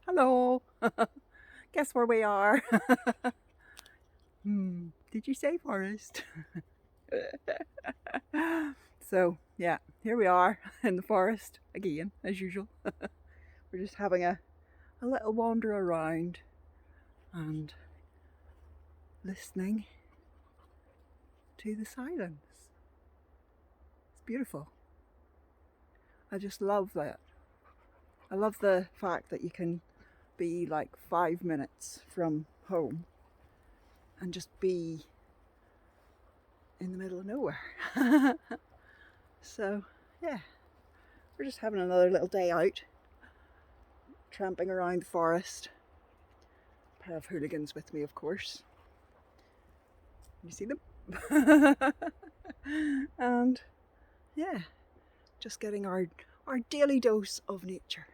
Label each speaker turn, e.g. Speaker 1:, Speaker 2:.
Speaker 1: Hello. Guess where we are? Did you say forest? So yeah, here we are in the forest again, as usual. We're just having a little wander around and listening to the silence. It's beautiful. I just love that. I love the fact that you can be like 5 minutes from home and just be in the middle of nowhere. So yeah, we're just having another little day out, tramping around the forest. A pair of hooligans with me, of course. You see them? And yeah, just getting our daily dose of nature.